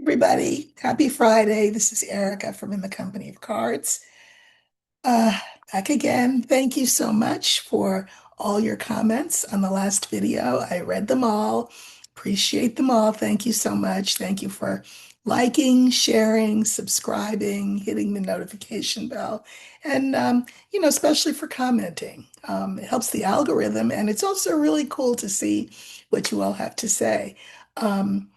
Everybody, happy Friday. This is Erica from In the Company of Cards. Uh, Back again. Thank you so much for all your comments on the last video. I read them all, appreciate them all. Thank you so much. Thank you for liking, sharing, subscribing, hitting the notification bell, and especially for commenting. It helps the algorithm, and it's also really cool to see what you all have to say. Um,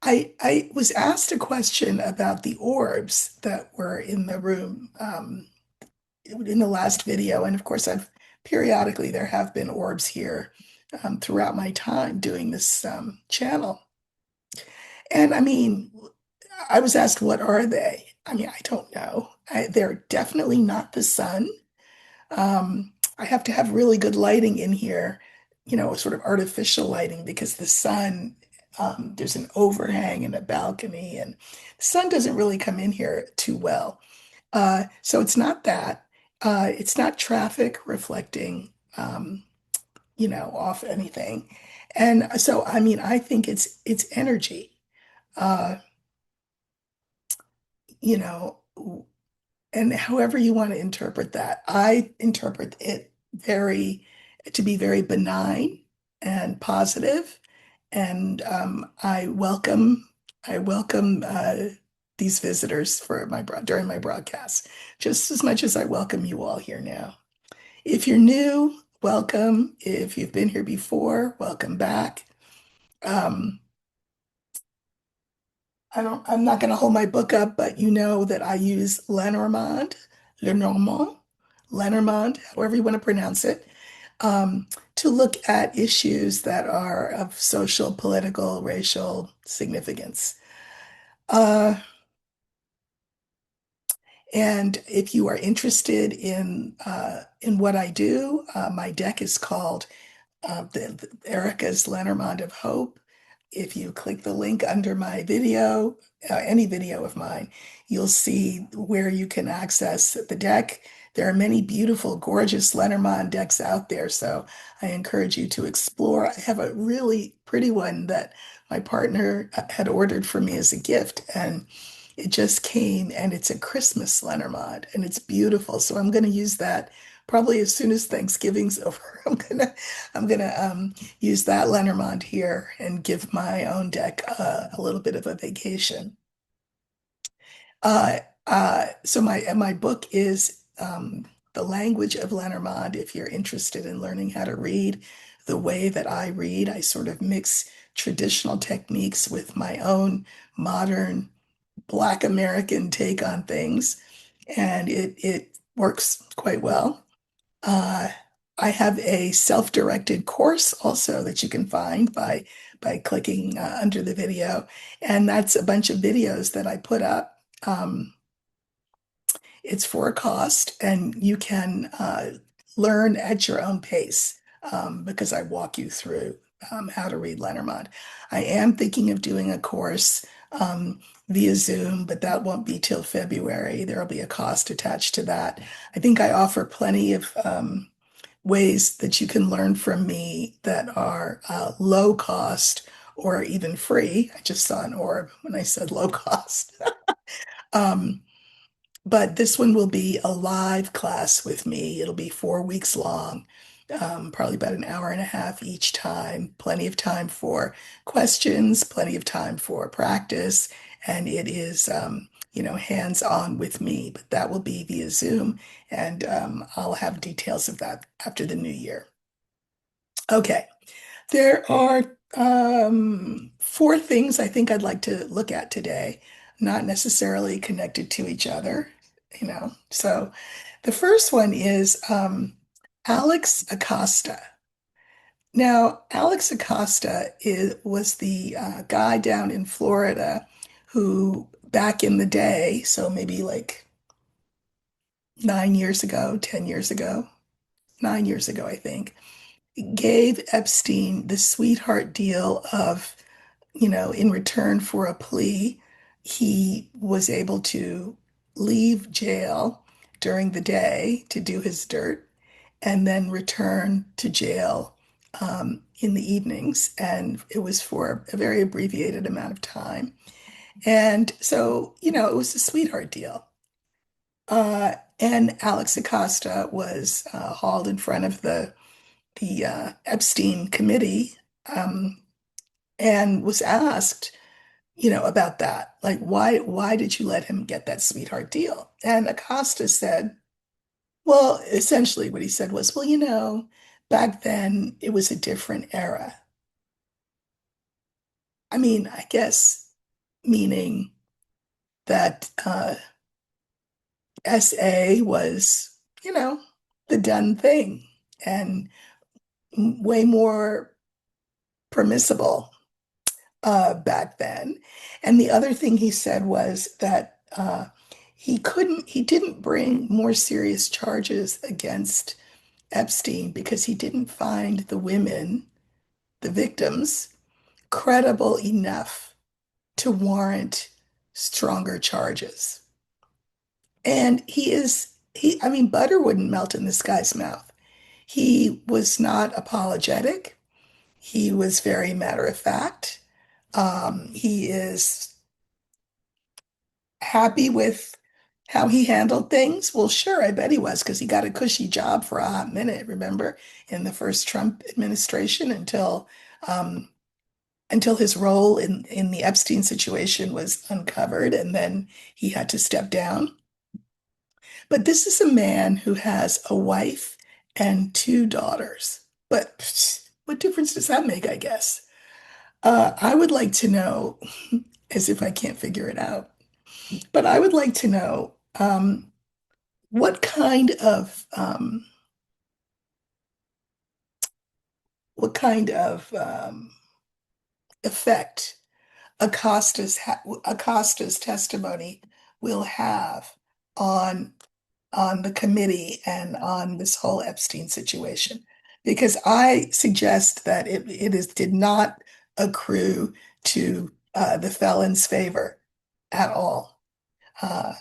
I was asked a question about the orbs that were in the room in the last video, and of course, I've periodically there have been orbs here throughout my time doing this channel. And I mean, I was asked, what are they? I mean, I don't know. They're definitely not the sun. I have to have really good lighting in here, sort of artificial lighting because the sun, there's an overhang and a balcony, and the sun doesn't really come in here too well. So it's not that. It's not traffic reflecting, off anything. And so, I mean, I think it's energy. Uh, you know, and however you want to interpret that, I interpret it to be very benign and positive, and I welcome these visitors for during my broadcast just as much as I welcome you all here now. If you're new, welcome. If you've been here before, welcome back. Um, I'm not going to hold my book up, but you know that I use Lenormand, however you want to pronounce it, to look at issues that are of social, political, racial significance. Uh, and if you are interested in what I do, my deck is called the Erica's Lenormand of Hope. If you click the link under my video, any video of mine, you'll see where you can access the deck. There are many beautiful, gorgeous Lenormand decks out there, so I encourage you to explore. I have a really pretty one that my partner had ordered for me as a gift, and it just came, and it's a Christmas Lenormand, and it's beautiful. So I'm going to use that probably as soon as Thanksgiving's over. I'm gonna use that Lenormand here and give my own deck a little bit of a vacation. So my book is The Language of Lenormand. If you're interested in learning how to read the way that I read, I sort of mix traditional techniques with my own modern Black American take on things, and it works quite well. Uh, I have a self-directed course also that you can find by clicking under the video, and that's a bunch of videos that I put up. It's for a cost, and you can learn at your own pace because I walk you through how to read Lenormand. I am thinking of doing a course via Zoom, but that won't be till February. There will be a cost attached to that. I think I offer plenty of ways that you can learn from me that are low cost or even free. I just saw an orb when I said low cost. Um, but this one will be a live class with me. It'll be 4 weeks long, probably about an hour and a half each time. Plenty of time for questions, plenty of time for practice, and it is, hands-on with me. But that will be via Zoom, and I'll have details of that after the new year. Okay, there are four things I think I'd like to look at today, not necessarily connected to each other. So the first one is Alex Acosta. Now, Alex Acosta was the guy down in Florida who, back in the day, so maybe like 9 years ago, 10 years ago, 9 years ago, I think, gave Epstein the sweetheart deal of, in return for a plea, he was able to leave jail during the day to do his dirt and then return to jail in the evenings. And it was for a very abbreviated amount of time. And so, it was a sweetheart deal. And Alex Acosta was hauled in front of the Epstein committee, um, and was asked, about that. Like, why did you let him get that sweetheart deal? And Acosta said, well, essentially what he said was, well, back then it was a different era. I mean, I guess meaning that SA was, you know, the done thing and way more permissible back then. And the other thing he said was that he didn't bring more serious charges against Epstein because he didn't find the women, the victims, credible enough to warrant stronger charges. And I mean, butter wouldn't melt in this guy's mouth. He was not apologetic. He was very matter of fact. He is happy with how he handled things. Well, sure, I bet he was because he got a cushy job for a hot minute, remember, in the first Trump administration um, until his role in the Epstein situation was uncovered, and then he had to step down. But this is a man who has a wife and two daughters. But what difference does that make, I guess? I would like to know, as if I can't figure it out, but I would like to know what kind of effect Acosta's testimony will have on the committee and on this whole Epstein situation, because I suggest that did not accrue to the felon's favor at all. Uh,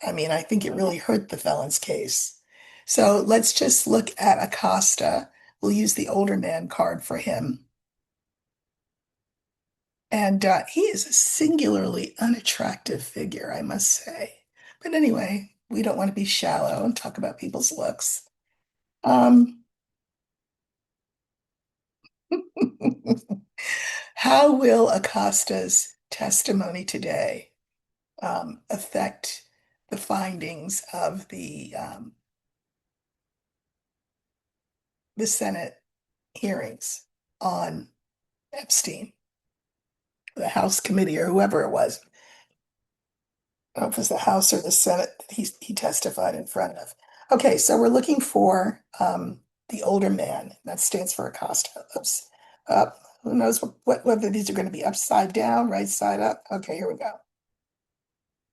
I mean, I think it really hurt the felon's case. So let's just look at Acosta. We'll use the older man card for him. And he is a singularly unattractive figure, I must say. But anyway, we don't want to be shallow and talk about people's looks. Um, how will Acosta's testimony today affect the findings of the Senate hearings on Epstein, the House committee or whoever it was? I don't know if it was the House or the Senate that he testified in front of. Okay, so we're looking for the older man. That stands for Acosta. Oops. Who knows whether these are going to be upside down, right side up? Okay, here we go.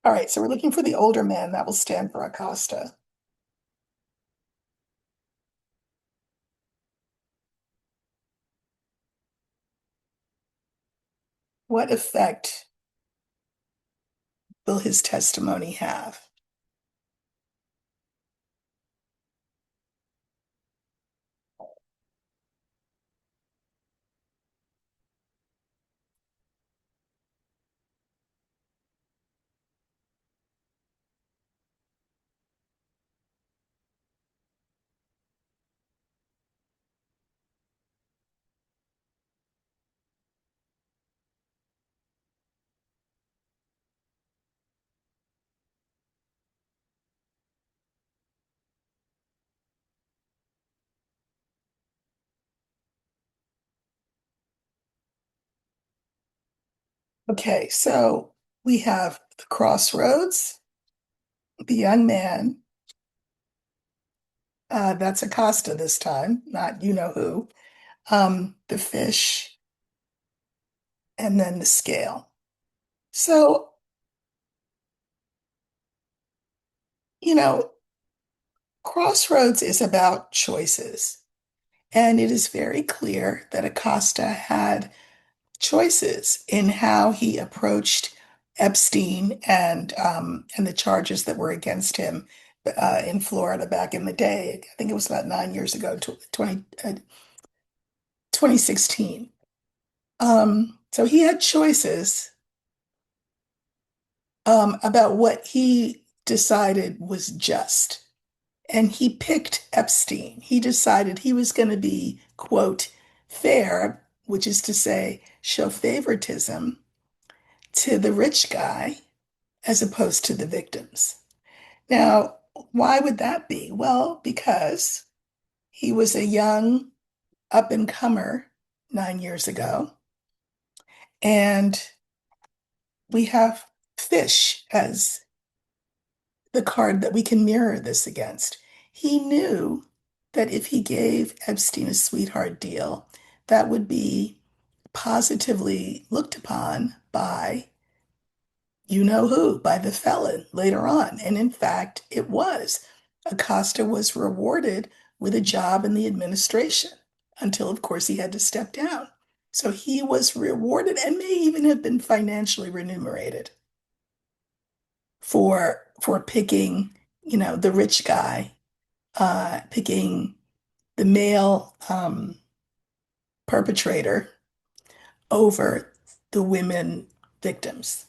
All right, so we're looking for the older man. That will stand for Acosta. What effect will his testimony have? Okay, so we have the crossroads, the young man. That's Acosta this time, not you know who. The fish, and then the scale. So, you know, Crossroads is about choices. And it is very clear that Acosta had choices in how he approached Epstein and the charges that were against him in Florida back in the day. I think it was about 9 years ago, 2016. So he had choices about what he decided was just. And he picked Epstein. He decided he was going to be, quote, fair, which is to say, show favoritism to the rich guy as opposed to the victims. Now, why would that be? Well, because he was a young up and comer 9 years ago, and we have fish as the card that we can mirror this against. He knew that if he gave Epstein a sweetheart deal, that would be positively looked upon by you know who, by the felon later on. And in fact, it was. Acosta was rewarded with a job in the administration until, of course, he had to step down. So he was rewarded and may even have been financially remunerated for picking, the rich guy, picking the male perpetrator over the women victims.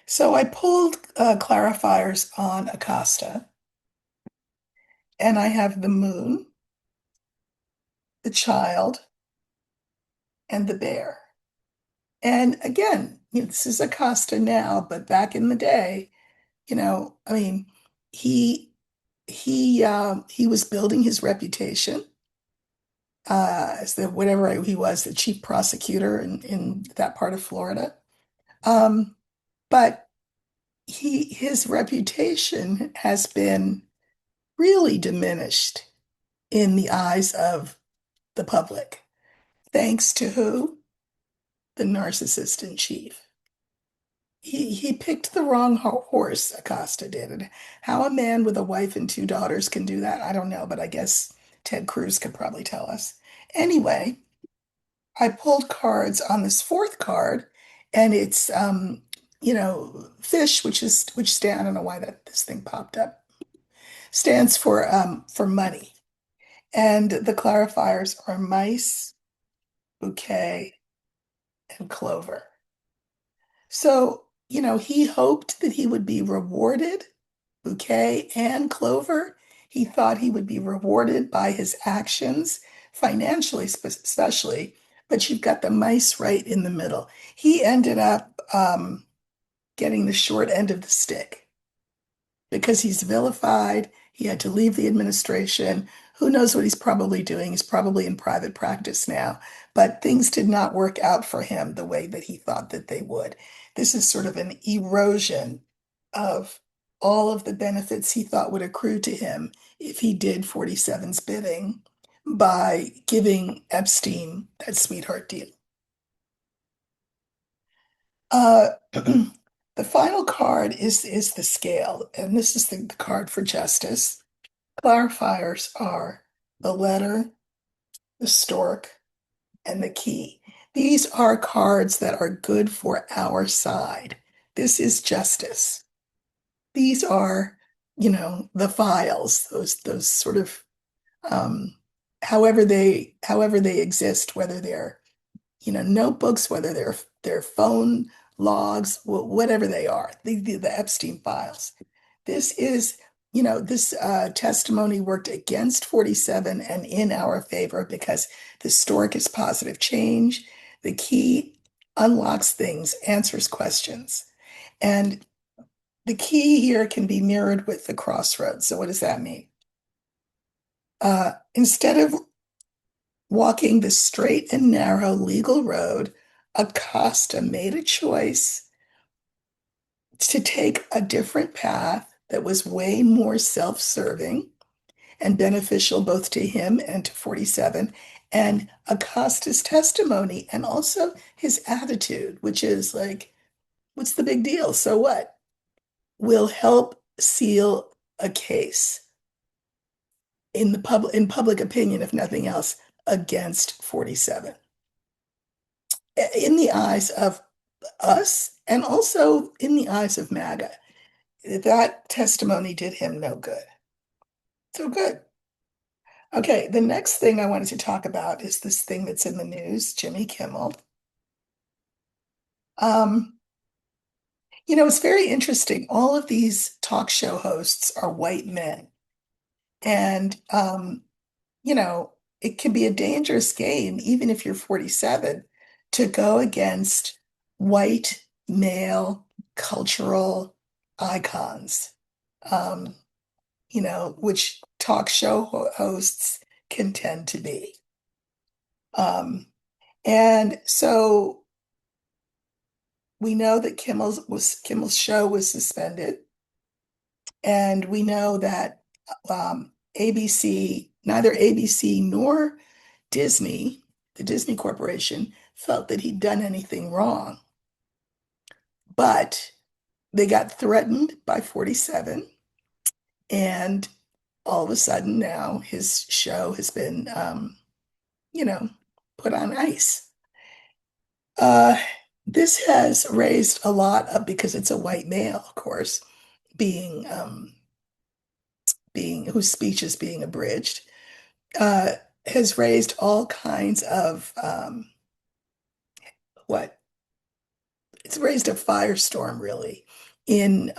So I pulled clarifiers on Acosta, and I have the moon, the child, and the bear. And again, this is Acosta now, but back in the day, I mean, he he was building his reputation as the whatever he was, the chief prosecutor in that part of Florida. Um, but his reputation has been really diminished in the eyes of the public, thanks to who? The narcissist in chief. He picked the wrong horse, Acosta did. And how a man with a wife and two daughters can do that, I don't know, but I guess Ted Cruz could probably tell us. Anyway, I pulled cards on this fourth card, and it's fish, which stand, I don't know why this thing popped up, stands for money. And the clarifiers are mice, bouquet, and clover. So, he hoped that he would be rewarded, bouquet and clover. He thought he would be rewarded by his actions, financially, especially, but you've got the mice right in the middle. He ended up getting the short end of the stick because he's vilified. He had to leave the administration. Who knows what he's probably doing? He's probably in private practice now. But things did not work out for him the way that he thought that they would. This is sort of an erosion of all of the benefits he thought would accrue to him if he did 47's bidding by giving Epstein that sweetheart deal. The final card is the scale, and this is the card for justice. Clarifiers are the letter, the stork, and the key. These are cards that are good for our side. This is justice. These are, the files, those sort of however they exist, whether they're notebooks, whether they're phone logs, whatever they are, the Epstein files. This is, this testimony worked against 47 and in our favor because the stork is positive change. The key unlocks things, answers questions. And the key here can be mirrored with the crossroads. So what does that mean? Instead of walking the straight and narrow legal road, Acosta made a choice to take a different path that was way more self-serving and beneficial both to him and to 47. And Acosta's testimony and also his attitude, which is like, what's the big deal? So what? Will help seal a case in public opinion, if nothing else, against 47. In the eyes of us and also in the eyes of MAGA. That testimony did him no good. So good. Okay, the next thing I wanted to talk about is this thing that's in the news, Jimmy Kimmel. Um, It's very interesting. All of these talk show hosts are white men. And, you know, it can be a dangerous game, even if you're 47, to go against white male cultural icons, um, which talk show hosts can tend to be. Um, and so we know that Kimmel's show was suspended, and we know that neither ABC nor Disney, the Disney Corporation, felt that he'd done anything wrong. But they got threatened by 47, and all of a sudden now his show has been, you know, put on ice. Uh, this has raised a lot of, because it's a white male, of course, being whose speech is being abridged, uh, has raised all kinds of what it's raised a firestorm, really, in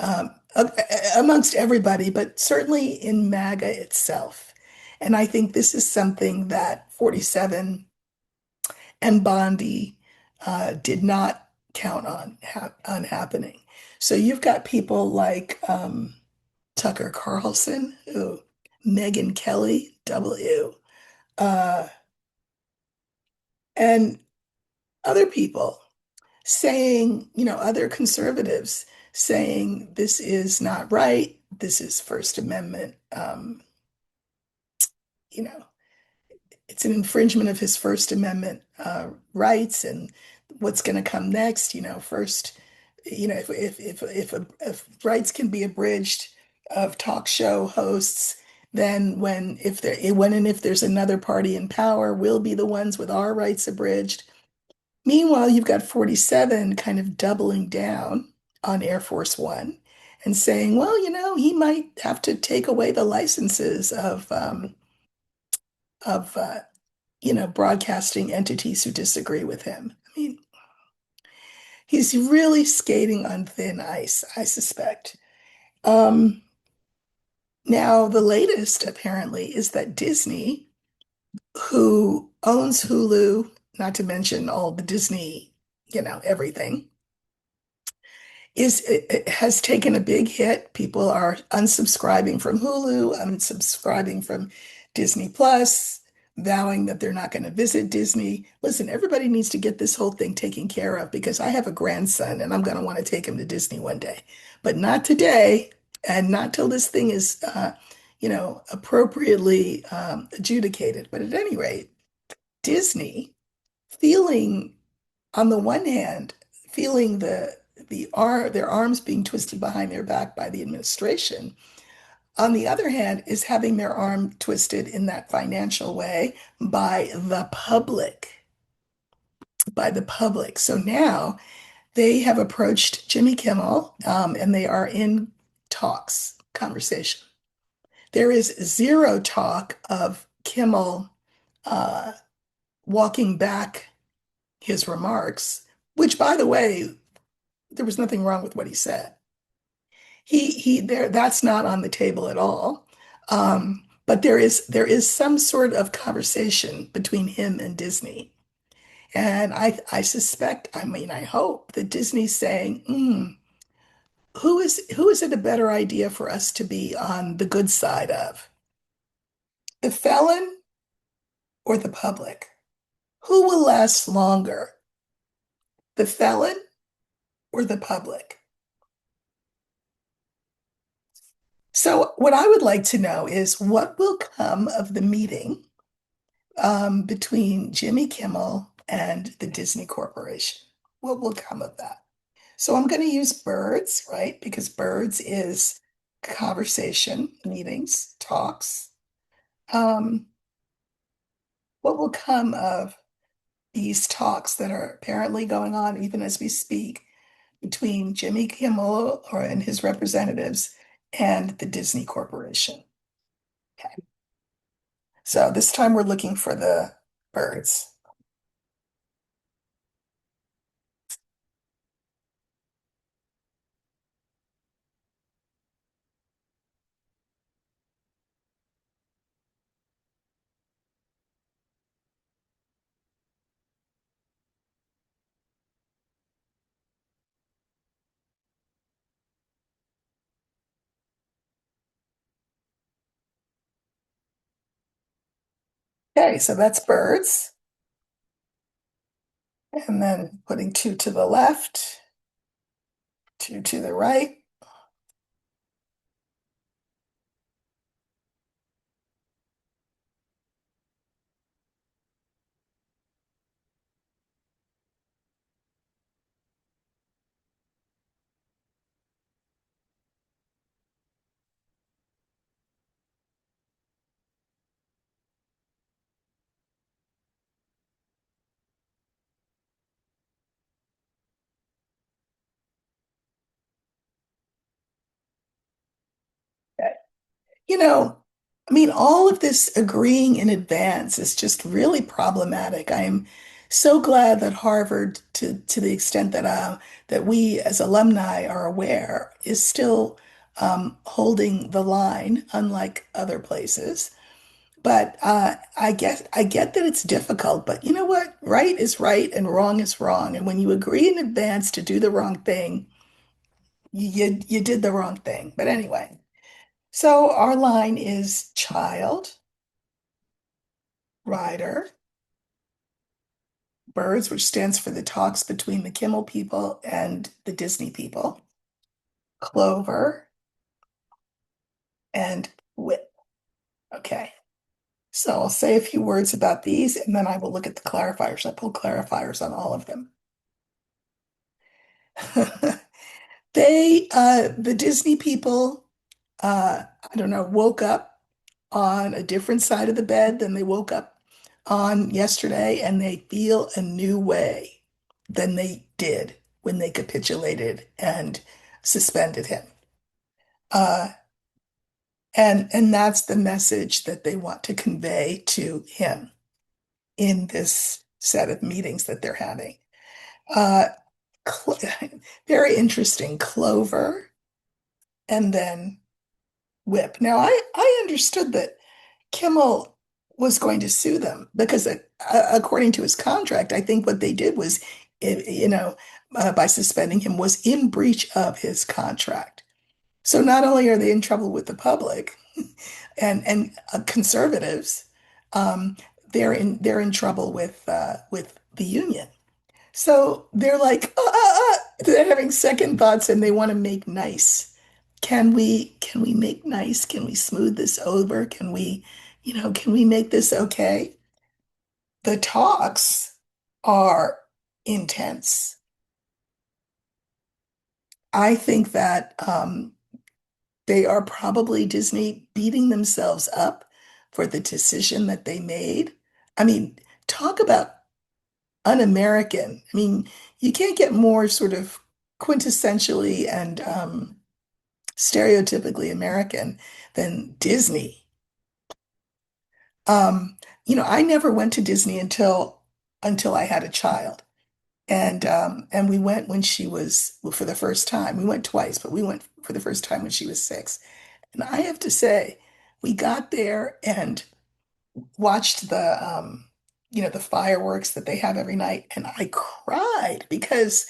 amongst everybody, but certainly in MAGA itself. And I think this is something that 47 and Bondi did not count on happening. So you've got people like Tucker Carlson, who Megyn Kelly, W, uh, and other people saying, other conservatives saying this is not right, this is First Amendment, you know, it's an infringement of his First Amendment rights, and what's going to come next, first, if rights can be abridged of talk show hosts, then when and if there's another party in power, we'll be the ones with our rights abridged. Meanwhile, you've got 47 kind of doubling down on Air Force One and saying, well, he might have to take away the licenses of broadcasting entities who disagree with him. I mean, he's really skating on thin ice, I suspect. Um, Now, the latest apparently is that Disney, who owns Hulu, not to mention all the Disney, everything, it has taken a big hit. People are unsubscribing from Hulu, unsubscribing from Disney Plus, vowing that they're not going to visit Disney. Listen, everybody needs to get this whole thing taken care of, because I have a grandson and I'm going to want to take him to Disney one day, but not today, and not till this thing is, appropriately adjudicated. But at any rate, Disney, feeling on the one hand, feeling their arms being twisted behind their back by the administration. On the other hand, is having their arm twisted in that financial way by the public, by the public. So now they have approached Jimmy Kimmel, and they are in conversation. There is zero talk of Kimmel uh, walking back his remarks, which, by the way, there was nothing wrong with what he said. He there That's not on the table at all. But there is some sort of conversation between him and Disney. And I suspect, I mean, I hope that Disney's saying, who is it a better idea for us to be on the good side of? The felon or the public? Who will last longer? The felon or the public? So what I would like to know is what will come of the meeting between Jimmy Kimmel and the Disney Corporation. What will come of that? So I'm going to use birds, right? Because birds is conversation, meetings, talks. Um, what will come of these talks that are apparently going on even as we speak between Jimmy Kimmel and his representatives and the Disney Corporation? Okay. So this time we're looking for the birds. Okay, so that's birds. And then putting two to the left, two to the right. Okay. You know, I mean, all of this agreeing in advance is just really problematic. I am so glad that Harvard, to the extent that that we as alumni are aware, is still holding the line, unlike other places. But I get that it's difficult. But you know what? Right is right and wrong is wrong. And when you agree in advance to do the wrong thing, you did the wrong thing. But anyway. So our line is child, rider, birds, which stands for the talks between the Kimmel people and the Disney people, clover, and whip. Okay. So I'll say a few words about these and then I will look at the clarifiers. I pulled clarifiers on all of them. The Disney people, I don't know, woke up on a different side of the bed than they woke up on yesterday, and they feel a new way than they did when they capitulated and suspended him. Uh, and that's the message that they want to convey to him in this set of meetings that they're having. Uh, cl Very interesting. Clover and then whip. Now, I understood that Kimmel was going to sue them because, according to his contract, I think what they did was, by suspending him, was in breach of his contract. So not only are they in trouble with the public and conservatives, um, they're in trouble with the union. So they're like, they're having second thoughts and they want to make nice. Can we make nice? Can we smooth this over? Can we make this okay? The talks are intense. I think that they are probably Disney beating themselves up for the decision that they made. I mean, talk about un-American. I mean, you can't get more sort of quintessentially and stereotypically American than Disney. Um, I never went to Disney until I had a child. And we went when she was, well, for the first time. We went twice, but we went for the first time when she was 6. And I have to say, we got there and watched the fireworks that they have every night, and I cried because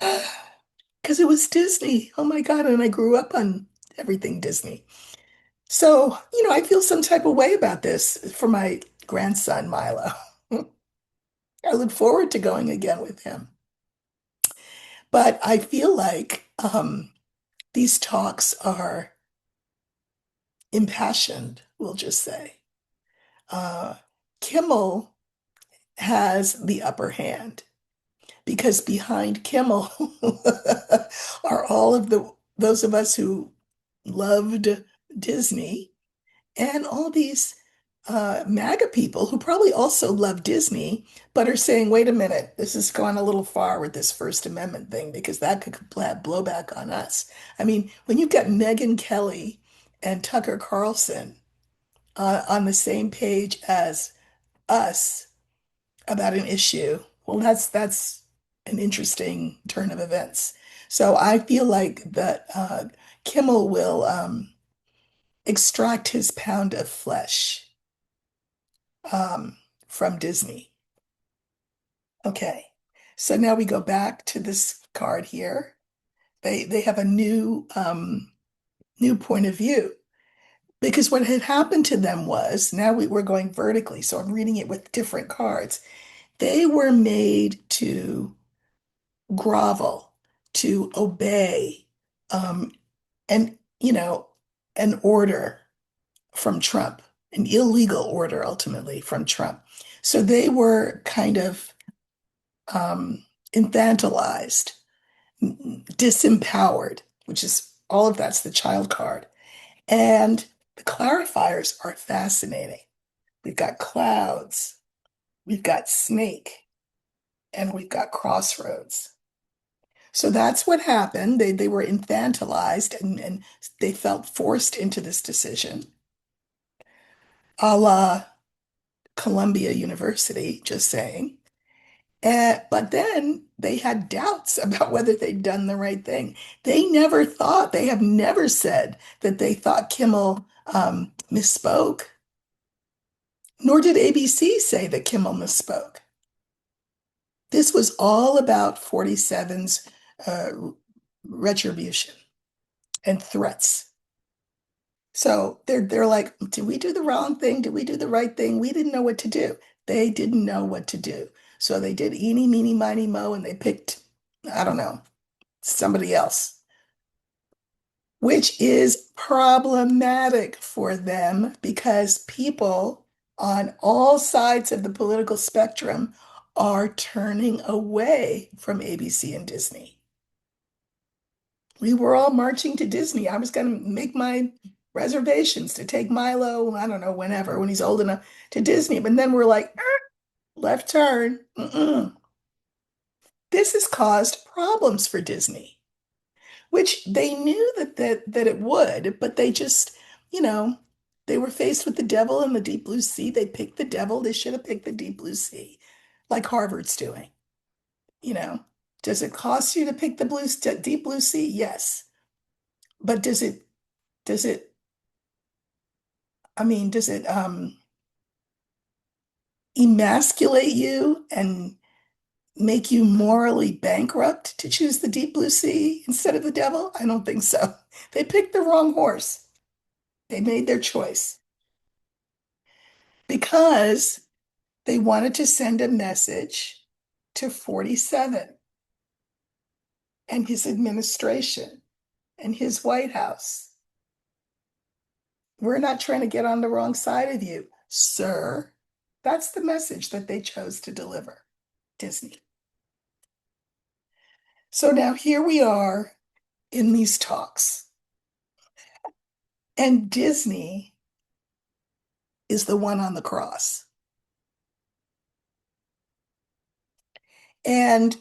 it was Disney. Oh my God, and I grew up on everything Disney. So, I feel some type of way about this for my grandson, Milo. I look forward to going again with him. But I feel like these talks are impassioned, we'll just say. Uh, Kimmel has the upper hand because behind Kimmel are all of those of us who loved Disney and all these MAGA people who probably also love Disney, but are saying, wait a minute, this has gone a little far with this First Amendment thing because that could have blowback on us. I mean, when you've got Megyn Kelly and Tucker Carlson on the same page as us about an issue, well, that's an interesting turn of events. So I feel like that Kimmel will extract his pound of flesh from Disney. Okay. So now we go back to this card here. They have a new point of view. Because what had happened to them was now we were going vertically, so I'm reading it with different cards. They were made to grovel, to obey, um, and an order from Trump, an illegal order ultimately from Trump. So they were kind of infantilized, disempowered, which is all of that's the child card. And the clarifiers are fascinating. We've got clouds, we've got snake, and we've got crossroads. So that's what happened. They were infantilized and they felt forced into this decision, a la Columbia University, just saying. But then they had doubts about whether they'd done the right thing. They have never said that they thought Kimmel misspoke, nor did ABC say that Kimmel misspoke. This was all about 47's uh, retribution and threats. So they're like, did we do the wrong thing? Did we do the right thing? We didn't know what to do. They didn't know what to do. So they did eeny, meeny, miny, mo, and they picked, I don't know, somebody else, which is problematic for them because people on all sides of the political spectrum are turning away from ABC and Disney. We were all marching to Disney. I was going to make my reservations to take Milo, I don't know, whenever, when he's old enough to Disney. But then we're like, left turn. Mm-mm. This has caused problems for Disney, which they knew that it would, but they just, you know, they were faced with the devil in the deep blue sea. They picked the devil. They should have picked the deep blue sea, like Harvard's doing. You know, does it cost you to pick the deep blue sea? Yes. But does it I mean, does it emasculate you and make you morally bankrupt to choose the deep blue sea instead of the devil? I don't think so. They picked the wrong horse. They made their choice because they wanted to send a message to 47 and his administration and his White House. We're not trying to get on the wrong side of you, sir. That's the message that they chose to deliver, Disney. So now here we are in these talks, and Disney is the one on the cross. And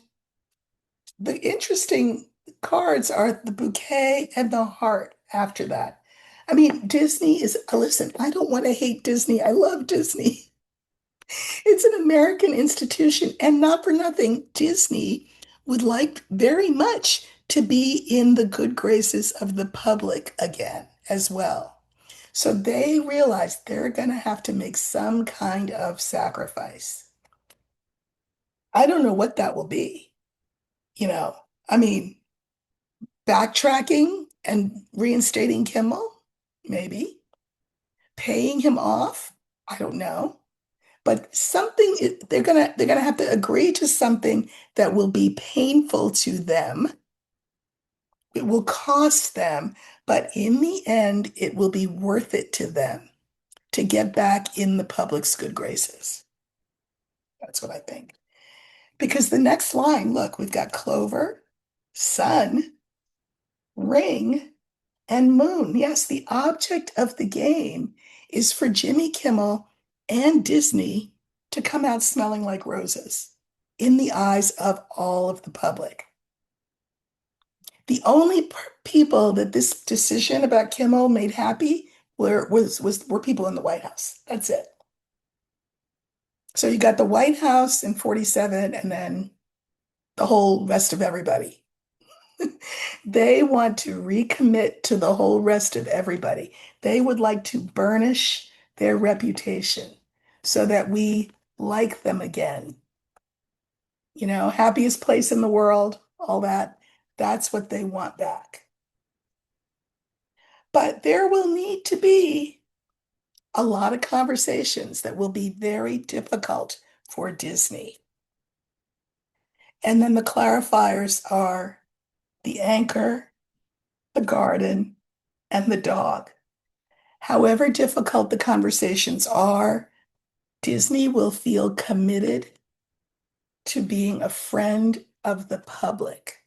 the interesting cards are the bouquet and the heart after that. I mean, Disney is, listen, I don't want to hate Disney. I love Disney. It's an American institution, and not for nothing, Disney would like very much to be in the good graces of the public again as well. So they realize they're going to have to make some kind of sacrifice. I don't know what that will be, you know. I mean, backtracking and reinstating Kimmel, maybe. Paying him off, I don't know. But they're gonna have to agree to something that will be painful to them. It will cost them, but in the end, it will be worth it to them to get back in the public's good graces. That's what I think. Because the next line, look, we've got Clover, Sun, Ring, and Moon. Yes, the object of the game is for Jimmy Kimmel and Disney to come out smelling like roses in the eyes of all of the public. The only people that this decision about Kimmel made happy were people in the White House. That's it. So you got the White House in 47 and then the whole rest of everybody. They want to recommit to the whole rest of everybody. They would like to burnish their reputation so that we like them again. You know, happiest place in the world, all that. That's what they want back. But there will need to be a lot of conversations that will be very difficult for Disney. And then the clarifiers are the anchor, the garden, and the dog. However difficult the conversations are, Disney will feel committed to being a friend of the public,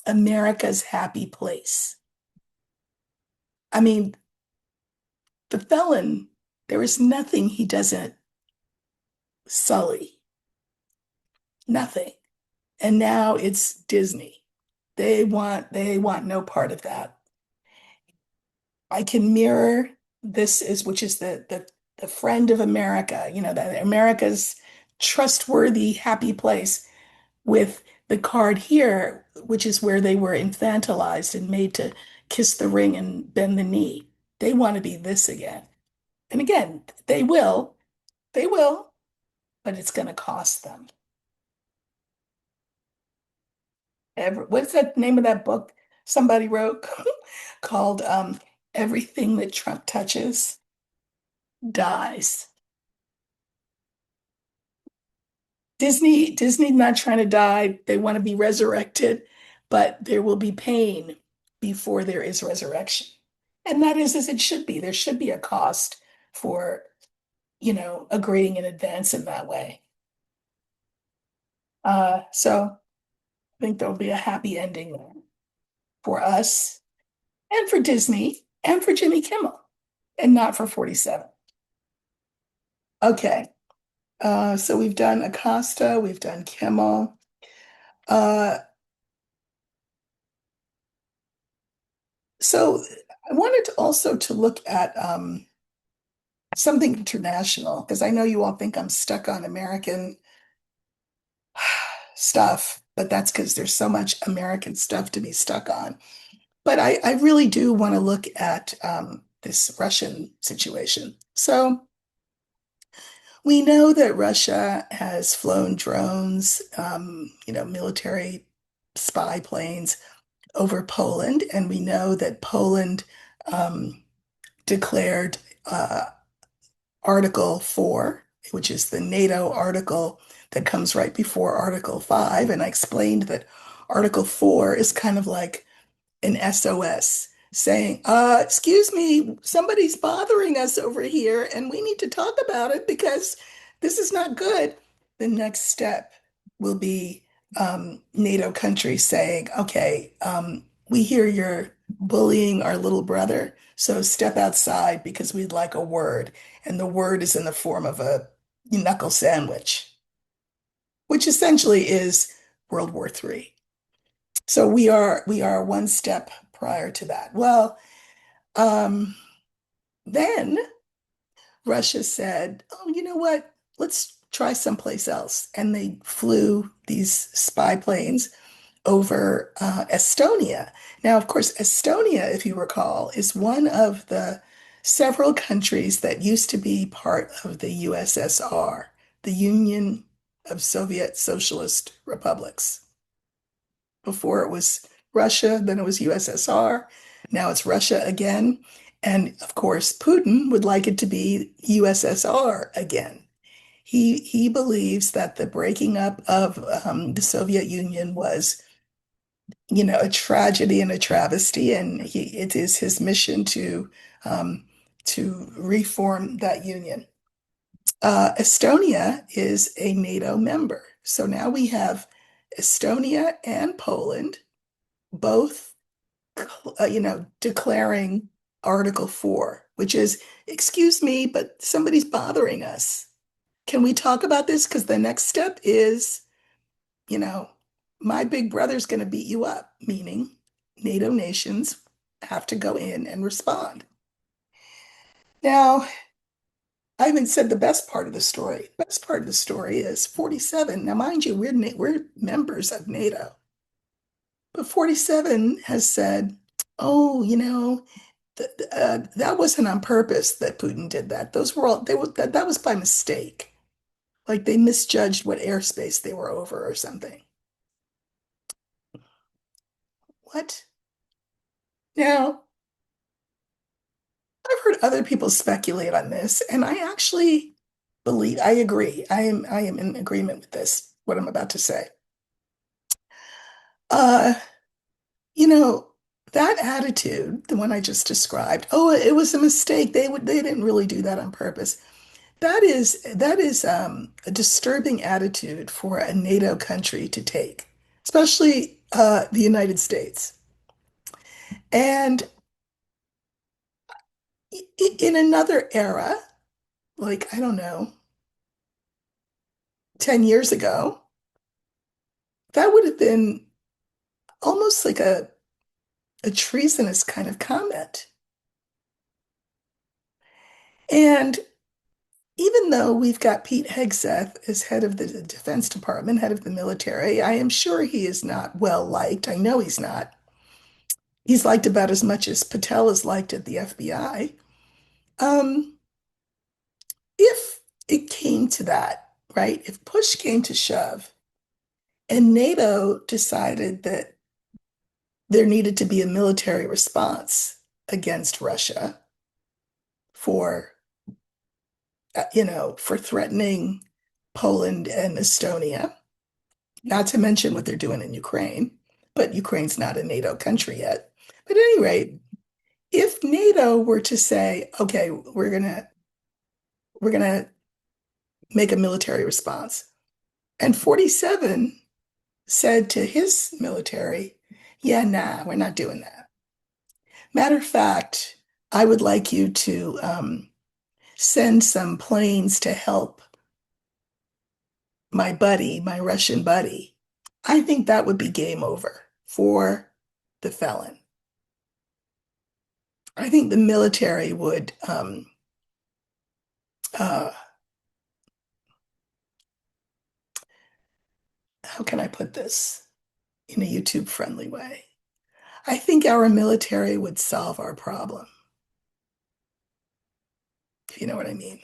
America's happy place. I mean, the felon, there is nothing he doesn't sully, nothing. And now it's Disney. They want no part of that. I can mirror this is which is the friend of America, that America's trustworthy, happy place with the card here, which is where they were infantilized and made to kiss the ring and bend the knee. They want to be this again. And again, they will, but it's going to cost them. What's that name of that book somebody wrote called Everything That Trump Touches Dies. Disney's not trying to die. They want to be resurrected, but there will be pain before there is resurrection. And that is as it should be. There should be a cost for, agreeing in advance in that way. So I think there'll be a happy ending there for us and for Disney and for Jimmy Kimmel and not for 47. Okay. So we've done Acosta, we've done Kimmel. Uh, so I wanted to also to look at something international because I know you all think I'm stuck on American stuff, but that's because there's so much American stuff to be stuck on. But I really do want to look at this Russian situation. So we know that Russia has flown drones, military spy planes over Poland, and we know that Poland um, declared Article 4, which is the NATO article that comes right before Article 5. And I explained that Article 4 is kind of like an SOS saying, excuse me, somebody's bothering us over here and we need to talk about it because this is not good. The next step will be NATO countries saying, okay, we hear you're bullying our little brother, so step outside because we'd like a word. And the word is in the form of a knuckle sandwich, which essentially is World War III. So we are one step prior to that. Well, um, then Russia said, "Oh, you know what? Let's try someplace else." And they flew these spy planes over Estonia. Now, of course, Estonia, if you recall, is one of the several countries that used to be part of the USSR, the Union of Soviet Socialist Republics. Before it was Russia, then it was USSR. Now it's Russia again. And of course, Putin would like it to be USSR again. He believes that the breaking up of the Soviet Union was, a tragedy and a travesty, and it is his mission um, to reform that union. Estonia is a NATO member, so now we have Estonia and Poland both declaring Article 4, which is, excuse me, but somebody's bothering us. Can we talk about this? Because the next step is, you know, my big brother's going to beat you up, meaning NATO nations have to go in and respond. Now, I haven't said the best part of the story. Best part of the story is 47. Now, mind you, we're members of NATO. But 47 has said, oh, that wasn't on purpose that Putin did that. Those were all that was by mistake. Like they misjudged what airspace they were over or something. What? Now, I've heard other people speculate on this, and I actually I agree. I am in agreement with this, what I'm about to say. Uh, you know, that attitude, the one I just described, oh, it was a mistake. They didn't really do that on purpose. That is a disturbing attitude for a NATO country to take, especially the United States. And in another era, like, I don't know, 10 years ago, that would have been almost like a treasonous kind of comment. And even though we've got Pete Hegseth as head of the Defense Department, head of the military, I am sure he is not well liked. I know he's not. He's liked about as much as Patel is liked at the FBI. Um, if it came to that, right? If push came to shove and NATO decided that there needed to be a military response against Russia for, for threatening Poland and Estonia, not to mention what they're doing in Ukraine, but Ukraine's not a NATO country yet. But at any rate, if NATO were to say, okay, we're gonna make a military response, and 47 said to his military, yeah, nah, we're not doing that. Matter of fact, I would like you to send some planes to help my buddy, my Russian buddy. I think that would be game over for the felon. I think the military would, uh, how can I put this in a YouTube friendly way? I think our military would solve our problem, if you know what I mean.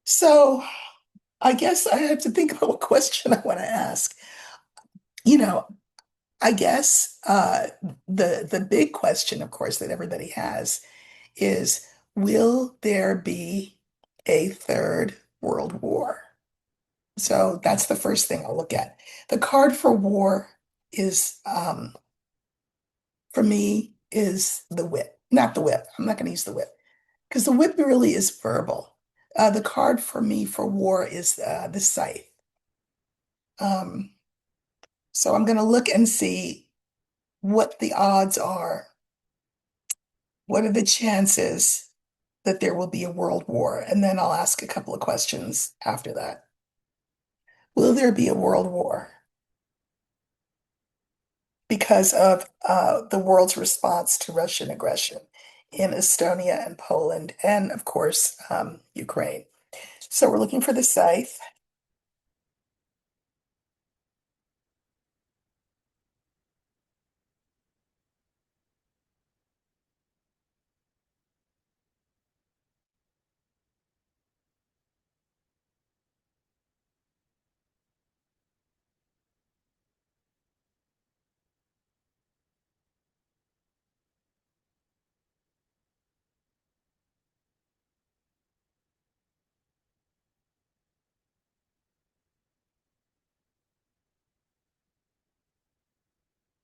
So I guess I have to think about what question I want to ask. You know, I guess the big question, of course, that everybody has is, will there be a third world war? So that's the first thing I'll look at. The card for war is, for me, is the whip, not the whip. I'm not going to use the whip because the whip really is verbal. The card for me for war is the scythe. Um, so I'm going to look and see what the odds are. What are the chances that there will be a world war? And then I'll ask a couple of questions after that. Will there be a world war because of the world's response to Russian aggression in Estonia and Poland, and of course, Ukraine? So we're looking for the scythe.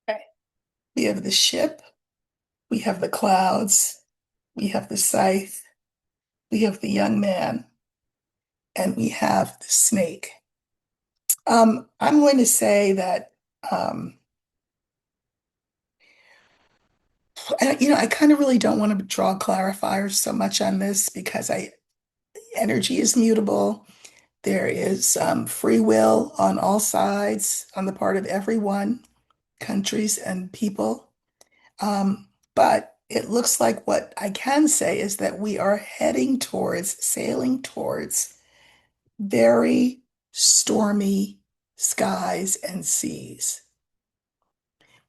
Okay. We have the ship, we have the clouds, we have the scythe, we have the young man, and we have the snake. I'm going to say that, um, I kind of really don't want to draw clarifiers so much on this because energy is mutable. There is free will on all sides, on the part of everyone, countries and people. But it looks like what I can say is that we are sailing towards very stormy skies and seas.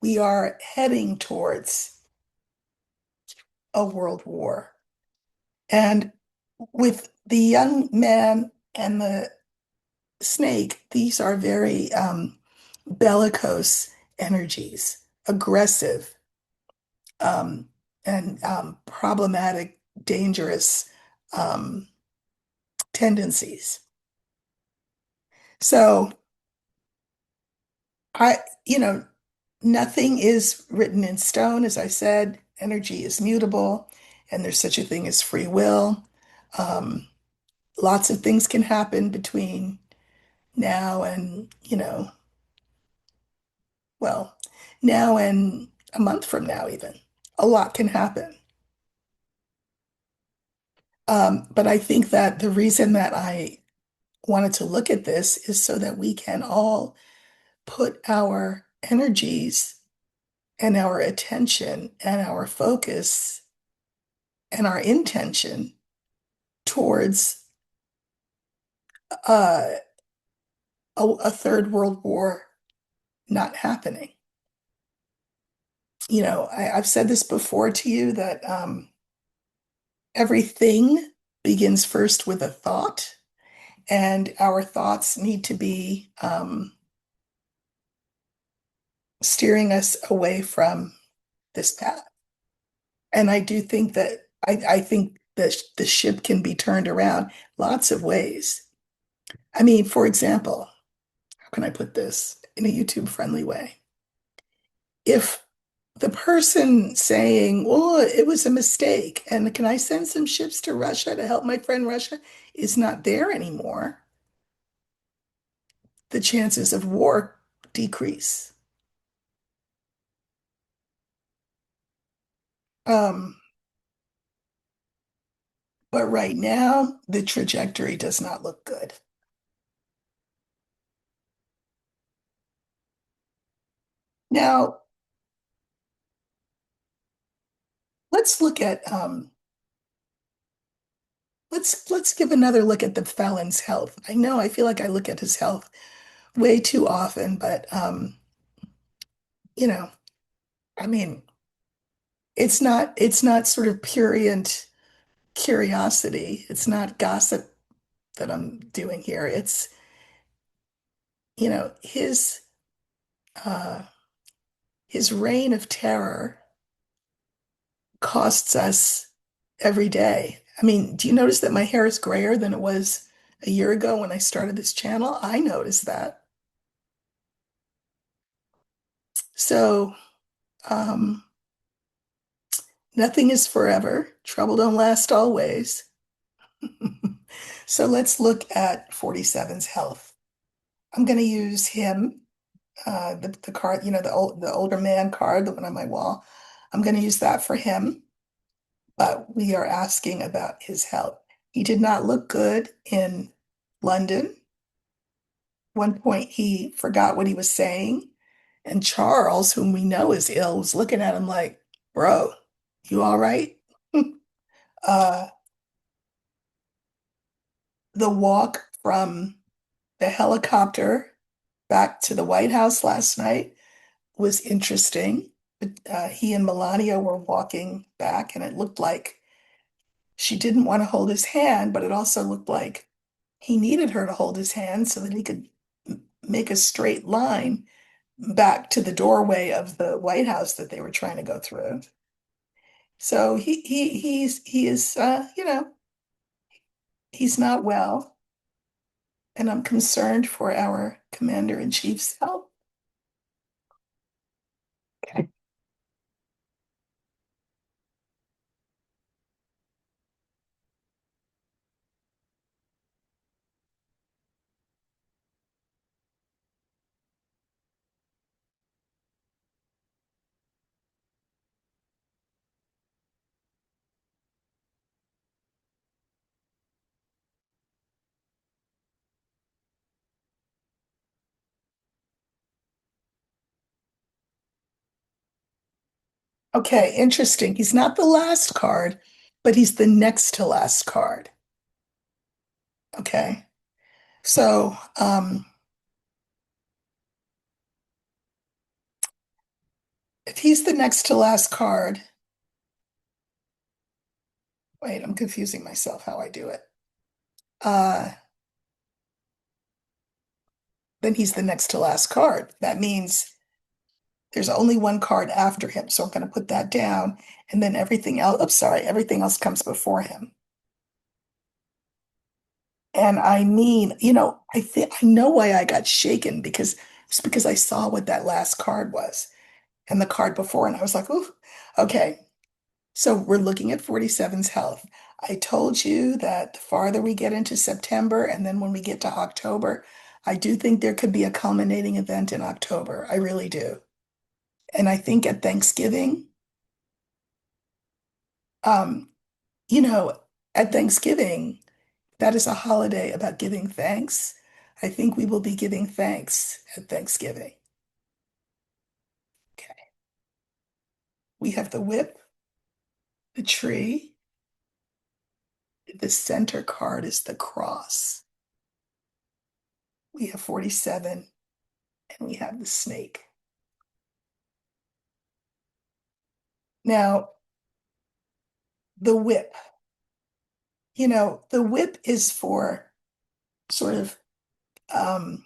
We are heading towards a world war. And with the young man and the snake, these are very bellicose energies, aggressive, um, and problematic, dangerous um, tendencies. So you know, nothing is written in stone. As I said, energy is mutable, and there's such a thing as free will. Um, Lots of things can happen between now and, well, now and a month from now, even. A lot can happen. But I think that the reason that I wanted to look at this is so that we can all put our energies and our attention and our focus and our intention towards uh, a third world war not happening. I've said this before to you that everything begins first with a thought, and our thoughts need to be steering us away from this path. And I do think that I think that the ship can be turned around lots of ways. I mean, for example, how can I put this in a YouTube friendly way? If the person saying, "Oh, it was a mistake, and can I send some ships to Russia to help my friend Russia," is not there anymore, the chances of war decrease. Um, but right now, the trajectory does not look good. Now, let's look at let's give another look at the felon's health. I know I feel like I look at his health way too often, but you know, I mean, it's not sort of purient curiosity. It's not gossip that I'm doing here. It's, his uh his reign of terror costs us every day. I mean, do you notice that my hair is grayer than it was a year ago when I started this channel? I noticed that. So, um, nothing is forever. Trouble don't last always. So let's look at 47's health. I'm going to use him, the card, the older man card, the one on my wall. I'm going to use that for him, but we are asking about his health. He did not look good in London. One point, he forgot what he was saying, and Charles, whom we know is ill, was looking at him like, "Bro, you all right?" Uh, the walk from the helicopter back to the White House last night was interesting. He and Melania were walking back, and it looked like she didn't want to hold his hand, but it also looked like he needed her to hold his hand so that he could make a straight line back to the doorway of the White House that they were trying to go through. So he is he's not well, and I'm concerned for our commander in chief's health. Okay. Okay, interesting. He's not the last card, but he's the next to last card. Okay. So, if he's the next to last card, wait, I'm confusing myself how I do it. Uh, then he's the next to last card. That means There's only one card after him, so I'm going to put that down, and then everything else, I'm sorry, everything else comes before him. And I mean, I think I know why I got shaken because it's because I saw what that last card was and the card before, and I was like, "Ooh, okay." So we're looking at 47's health. I told you that the farther we get into September, and then when we get to October, I do think there could be a culminating event in October. I really do. And I think at Thanksgiving, um, you know, at Thanksgiving, that is a holiday about giving thanks. I think we will be giving thanks at Thanksgiving. Okay. We have the whip, the tree, the center card is the cross. We have 47, and we have the snake. Now, the whip, the whip is for sort of um,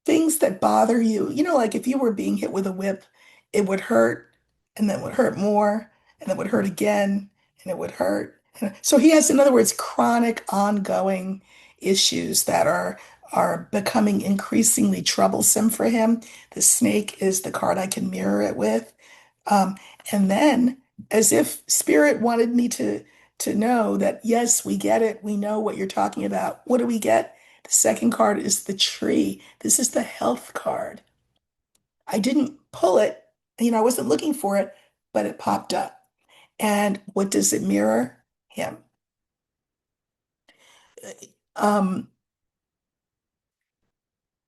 things that bother you. Like if you were being hit with a whip, it would hurt, and then would hurt more, and then would hurt again, and it would hurt. So he has, in other words, chronic, ongoing issues that are becoming increasingly troublesome for him. The snake is the card I can mirror it with. Um, and then, as if Spirit wanted me to know that, yes, we get it. We know what you're talking about. What do we get? The second card is the tree. This is the health card. I didn't pull it, I wasn't looking for it, but it popped up. And what does it mirror? Him. Um,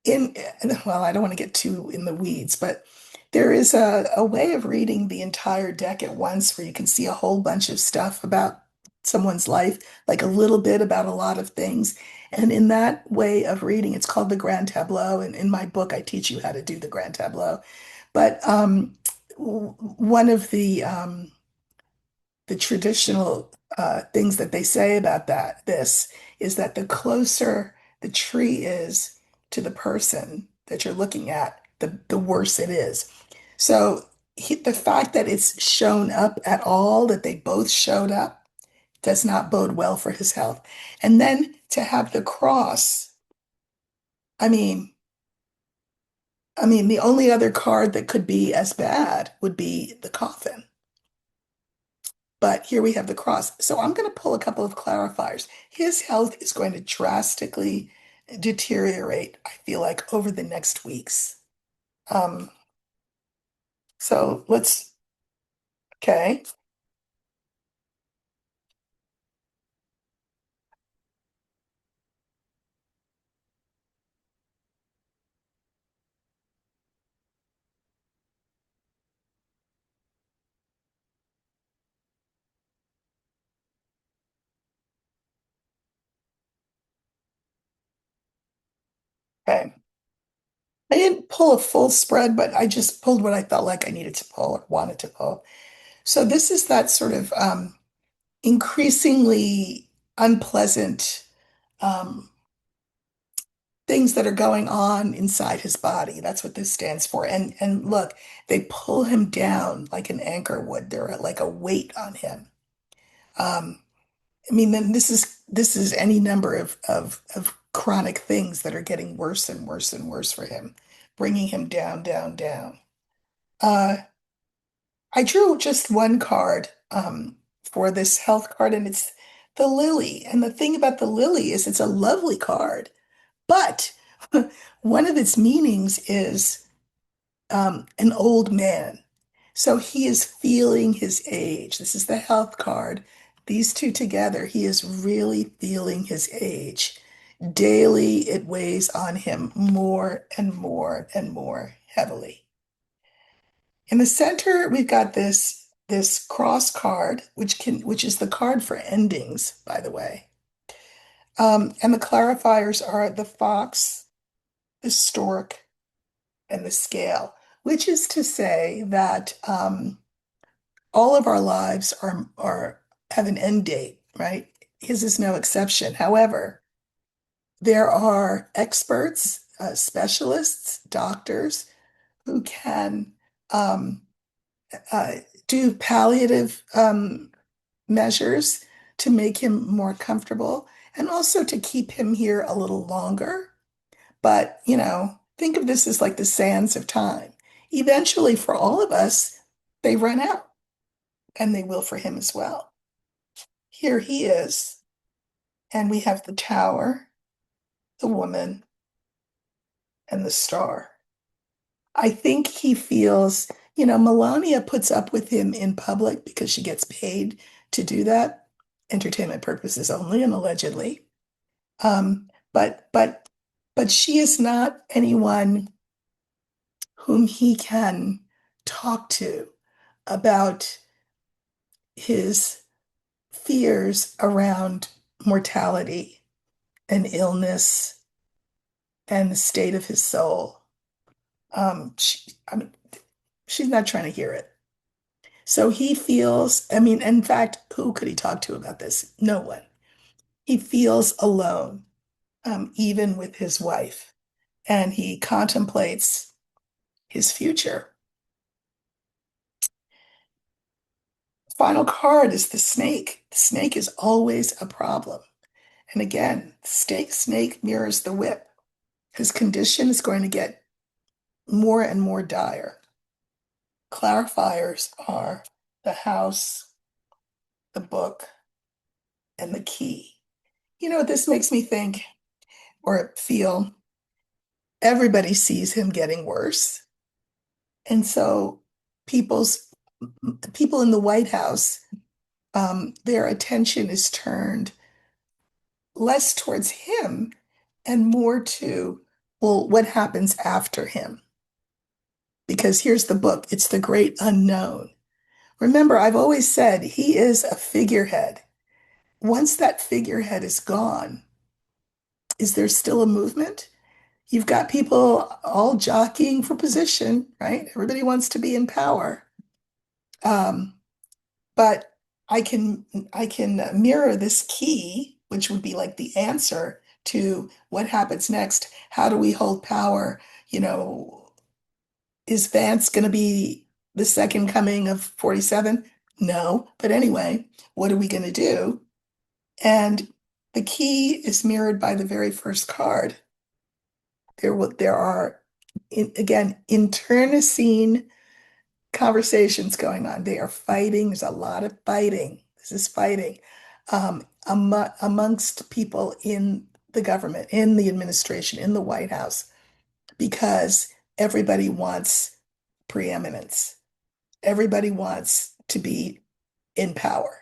in well, I don't want to get too in the weeds, but there is a way of reading the entire deck at once where you can see a whole bunch of stuff about someone's life, like a little bit about a lot of things. And in that way of reading, it's called the Grand Tableau. And in my book, I teach you how to do the Grand Tableau. But one of the traditional things that they say about this is that the closer the tree is to the person that you're looking at, the worse it is. So the fact that it's shown up at all, that they both showed up, does not bode well for his health. And then to have the cross, I mean, the only other card that could be as bad would be the coffin. But here we have the cross. So I'm going to pull a couple of clarifiers. His health is going to drastically deteriorate, I feel like, over the next weeks. Um, so okay, okay. I didn't pull a full spread, but I just pulled what I felt like I needed to pull or wanted to pull. So this is that sort of increasingly unpleasant um, things that are going on inside his body. That's what this stands for. And look, they pull him down like an anchor would. They're like a weight on him. Um, then this is any number of chronic things that are getting worse and worse and worse for him, bringing him down, down, down. Uh, I drew just one card for this health card, and it's the lily. And the thing about the lily is it's a lovely card, but one of its meanings is an old man. So he is feeling his age. This is the health card. These two together, he is really feeling his age. Daily, it weighs on him more and more and more heavily. In the center, we've got this cross card, which is the card for endings, by the way. And the clarifiers are the fox, the stork, and the scale, which is to say that all of our lives are have an end date, right? His is no exception. However, there are experts, specialists, doctors who can um, uh, do palliative measures to make him more comfortable and also to keep him here a little longer. But, think of this as like the sands of time. Eventually, for all of us, they run out, and they will for him as well. Here he is, and we have the tower, the woman, and the star. I think he feels, Melania puts up with him in public because she gets paid to do that, entertainment purposes only, and allegedly. But she is not anyone whom he can talk to about his fears around mortality and illness and the state of his soul. I mean, she's not trying to hear it. So he feels, I mean, in fact, who could he talk to about this? No one. He feels alone, even with his wife, and he contemplates his future. Final card is the snake. The snake is always a problem. And again, snake mirrors the whip. His condition is going to get more and more dire. Clarifiers are the house, the book, and the key. This makes me think or feel everybody sees him getting worse. And so people's people in the White House, their attention is turned less towards him and more to, well, what happens after him? Because here's the book, it's the great unknown. Remember, I've always said he is a figurehead. Once that figurehead is gone, is there still a movement? You've got people all jockeying for position, right? Everybody wants to be in power. Um, but I can mirror this key, which would be like the answer to what happens next. How do we hold power? Is Vance going to be the second coming of 47? No. But anyway, what are we going to do? And the key is mirrored by the very first card. There are, again, internecine conversations going on. They are fighting. There's a lot of fighting. This is fighting amongst people in the government, in the administration, in the White House, because everybody wants preeminence. Everybody wants to be in power.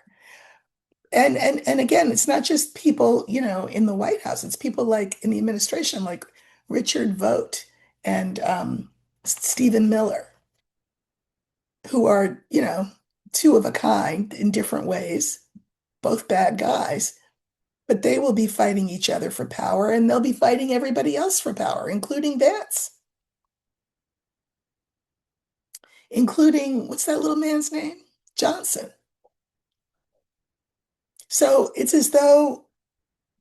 And again, it's not just people, in the White House. It's people like in the administration, like Richard Vogt and Stephen Miller, who are, two of a kind in different ways, both bad guys, but they will be fighting each other for power, and they'll be fighting everybody else for power, including Vance, including, what's that little man's name? Johnson. So it's as though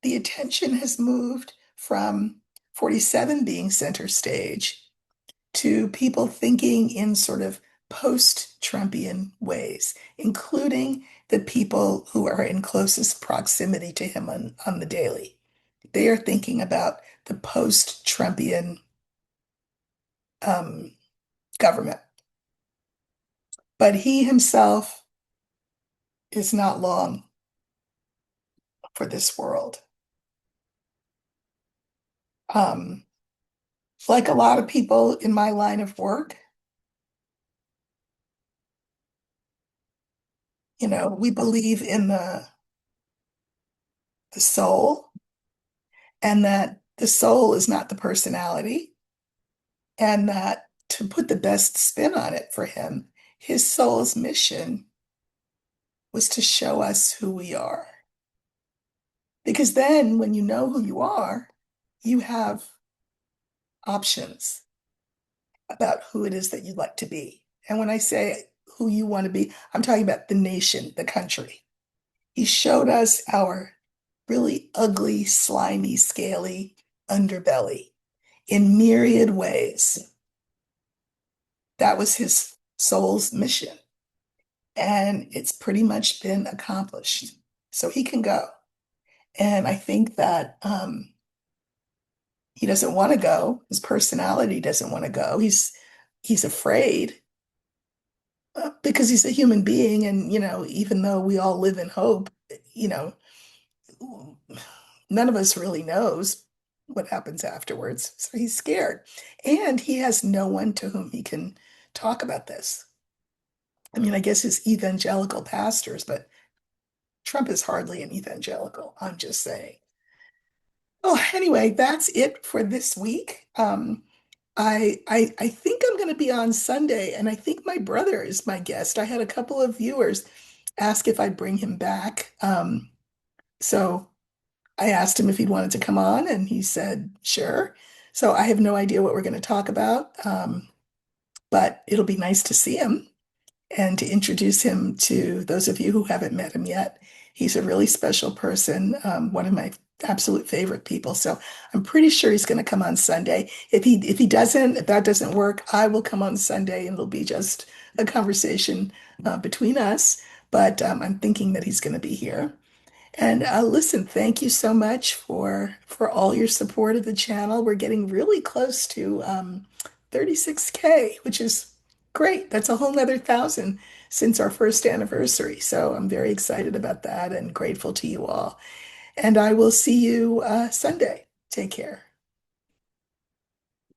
the attention has moved from 47 being center stage to people thinking in sort of post-Trumpian ways, including the people who are in closest proximity to him on the daily. They are thinking about the post-Trumpian um, government. But he himself is not long for this world. Um, like a lot of people in my line of work, we believe in the soul, and that the soul is not the personality, and that to put the best spin on it for him, his soul's mission was to show us who we are. Because then when you know who you are, you have options about who it is that you'd like to be. And when I say who you want to be, I'm talking about the nation, the country. He showed us our really ugly, slimy, scaly underbelly in myriad ways. That was his soul's mission. And it's pretty much been accomplished. So he can go. And I think that he doesn't want to go. His personality doesn't want to go. He's afraid because he's a human being. And, even though we all live in hope, you know, none of us really knows what happens afterwards. So he's scared. And he has no one to whom he can talk about this. I mean, I guess his evangelical pastors, but Trump is hardly an evangelical. I'm just saying. Oh, anyway, that's it for this week. I think I'm going to be on Sunday, and I think my brother is my guest. I had a couple of viewers ask if I'd bring him back. So I asked him if he'd wanted to come on, and he said sure. So I have no idea what we're going to talk about, but it'll be nice to see him and to introduce him to those of you who haven't met him yet. He's a really special person, one of my absolute favorite people. So I'm pretty sure he's going to come on Sunday. If that doesn't work, I will come on Sunday and it'll be just a conversation between us. But I'm thinking that he's going to be here. And listen, thank you so much for all your support of the channel. We're getting really close to 36K, which is great. That's a whole nother thousand since our first anniversary. So I'm very excited about that and grateful to you all. And I will see you Sunday. Take care.